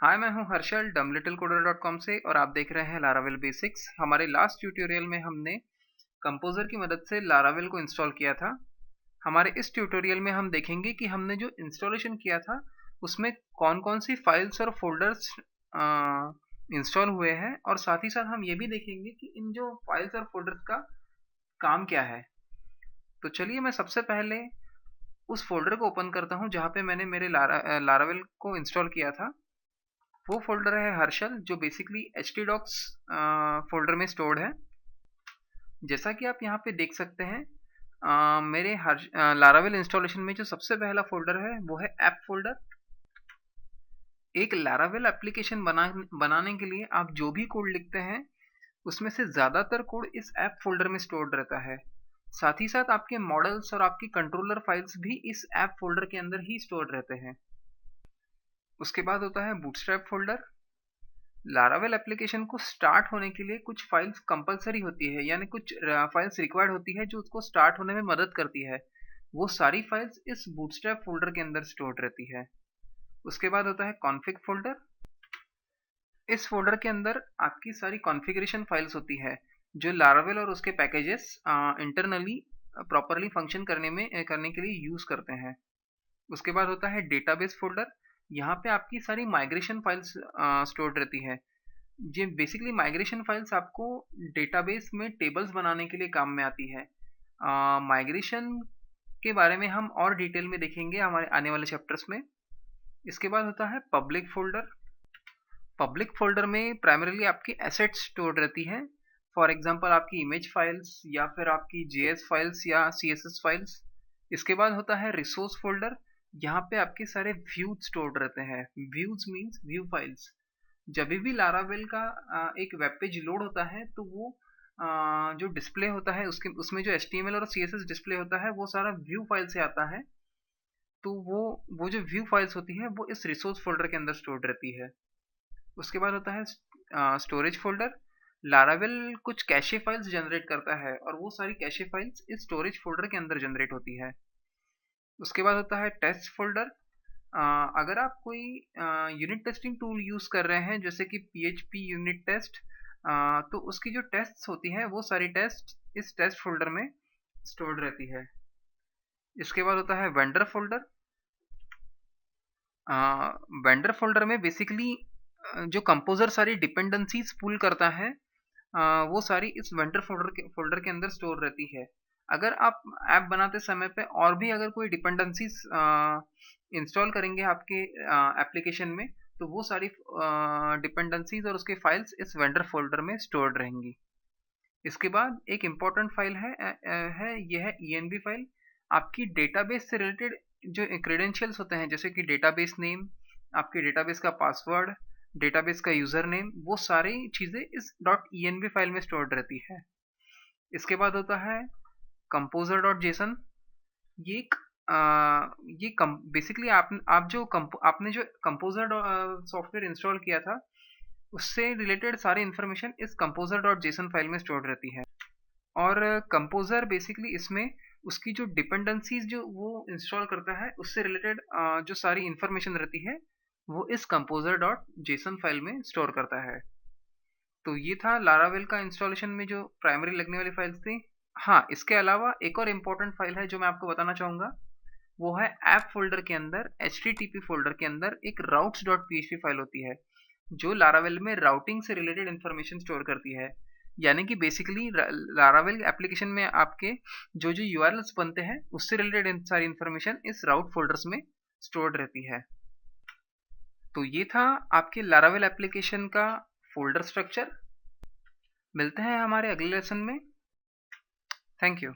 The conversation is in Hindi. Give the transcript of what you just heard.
हाय, मैं हूं हर्षल dumblittlecoder.com से और आप देख रहे हैं लारावेल बेसिक्स। हमारे लास्ट ट्यूटोरियल में हमने कंपोजर की मदद से लारावेल को इंस्टॉल किया था। हमारे इस ट्यूटोरियल में हम देखेंगे कि हमने जो इंस्टॉलेशन किया था उसमें कौन-कौन सी फाइल्स और फोल्डर्स इंस्टॉल हुए हैं, और साथ ही साथ हम ये भी देखेंगे कि इन जो फाइल्स और फोल्डर्स का काम क्या है। तो चलिए मैं सबसे पहले उस फोल्डर को ओपन करता हूं जहां पे मैंने मेरे लारावेल को इंस्टॉल किया था। वो फोल्डर है हर्षल, जो बेसिकली htdocs फोल्डर में स्टोर्ड है। जैसा कि आप यहाँ पे देख सकते हैं, मेरे लारावेल इंस्टॉलेशन में जो सबसे पहला फोल्डर है वो है ऐप फोल्डर। एक लारावेल एप्लीकेशन बनाने के लिए आप जो भी कोड लिखते हैं उसमें से ज़्यादातर कोड इस ऐप फोल्डर में स्टोर्ड रहता है। साथ ही साथ आपके मॉडल्स और आपकी कंट्रोलर फाइल्स भी इस ऐप फोल्डर के अंदर ही स्टोर्ड रहते हैं। उसके बाद होता है बूटस्ट्रैप फोल्डर। लारावेल एप्लीकेशन को स्टार्ट होने के लिए कुछ फाइल्स कंपलसरी होती है, यानी कुछ फाइल्स रिक्वायर्ड होती है जो उसको स्टार्ट होने में मदद करती है। वो सारी फाइल्स इस बूटस्ट्रैप फोल्डर के अंदर स्टोर्ड रहती है। उसके बाद होता है कॉन्फ़िग फोल्डर। इस फोल्डर के अंदर आपकी सारी कॉन्फ़िगरेशन फाइल्स होती है जो लारावेल और उसके पैकेजेस इंटरनली प्रॉपरली फंक्शन करने के लिए यूज करते हैं। उसके बाद होता है डेटाबेस फोल्डर। यहाँ पे आपकी सारी माइग्रेशन फाइल्स स्टोर्ड रहती है। ये बेसिकली माइग्रेशन फाइल्स आपको डेटाबेस में टेबल्स बनाने के लिए काम में आती है। माइग्रेशन के बारे में हम और डिटेल में देखेंगे हमारे आने वाले चैप्टर्स में। इसके बाद होता है पब्लिक फोल्डर। पब्लिक फोल्डर में प्राइमरीली आपकी एसेट्स स्टोर रहती हैं। फॉर एग्जांपल आपकी इमेज फाइल्स या फिर आपकी जेएस फाइल्स या सीएसएस फाइल्स। इसके बाद होता है रिसोर्स फोल्डर। यहाँ पे आपके सारे व्यूज स्टोर्ड रहते हैं। Views means view files. जब भी लारावेल का एक वेब पेज लोड होता है तो वो जो डिस्प्ले होता है उसमें जो HTML और CSS डिस्प्ले होता है वो सारा व्यू फाइल से आता है। तो वो जो व्यू फाइल्स होती है वो इस रिसोर्स फोल्डर के अंदर स्टोर्ड रहती है। उसके बाद होता है स्टोरेज फोल्डर। लारावेल कुछ कैशे फाइल्स जनरेट करता है और वो सारी कैशे फाइल्स इस स्टोरेज फोल्डर के अंदर जनरेट होती है। उसके बाद होता है टेस्ट फोल्डर। अगर आप कोई यूनिट टेस्टिंग टूल यूज कर रहे हैं जैसे कि PHP यूनिट टेस्ट, तो उसकी जो टेस्ट्स होती हैं वो सारी टेस्ट इस टेस्ट फोल्डर में स्टोर्ड रहती है। इसके बाद होता है वेंडर फोल्डर। वेंडर फोल्डर में बेसिकली जो कंपोजर सारी डिपेंडेंसीज पुल करता है, वो सारी इस वेंडर फोल्डर के अंदर स्टोर रहती है। अगर आप ऐप बनाते समय पे और भी अगर कोई डिपेंडेंसीज इंस्टॉल करेंगे आपके एप्लीकेशन में, तो वो सारी डिपेंडेंसीज और उसके फाइल्स इस वेंडर फोल्डर में स्टोर्ड रहेंगी। इसके बाद एक इम्पॉर्टेंट फाइल ये है ENV फाइल। आपकी डेटाबेस से रिलेटेड जो क्रेडेंशियल्स होते हैं जैसे कि डेटाबेस नेम, आपके डेटाबेस का पासवर्ड, डेटाबेस का यूजर नेम, वो सारी चीज़ें इस .env फाइल में स्टोर्ड रहती है। इसके बाद होता है composer.json। ये एक ये बेसिकली आपने जो कंपोजर सॉफ्टवेयर इंस्टॉल किया था उससे रिलेटेड सारी इन्फॉर्मेशन इस composer.json फाइल में स्टोर्ड रहती है। और कंपोजर बेसिकली इसमें उसकी जो डिपेंडेंसीज जो वो इंस्टॉल करता है उससे रिलेटेड जो सारी इन्फॉर्मेशन रहती है वो इस composer.json फाइल में स्टोर करता है। तो ये था लारावेल का इंस्टॉलेशन में जो प्राइमरी लगने वाली फाइल्स थी। हाँ, इसके अलावा एक और इम्पोर्टेंट फाइल है जो मैं आपको बताना चाहूँगा। वो है ऐप फोल्डर के अंदर HTTP फोल्डर के अंदर एक routes.php फाइल होती है जो लारावेल में राउटिंग से रिलेटेड इन्फॉर्मेशन स्टोर करती है। यानी कि बेसिकली लारावेल एप्लीकेशन में आपके जो जो URLs बनते हैं उससे रिलेटेड सारी इन्फॉर्मेशन इस राउट फोल्डर्स में स्टोर्ड रहती है। तो ये था आपके लारावेल एप्लीकेशन का फोल्डर स्ट्रक्चर। मिलते हैं हमारे अगले लेसन में। Thank you.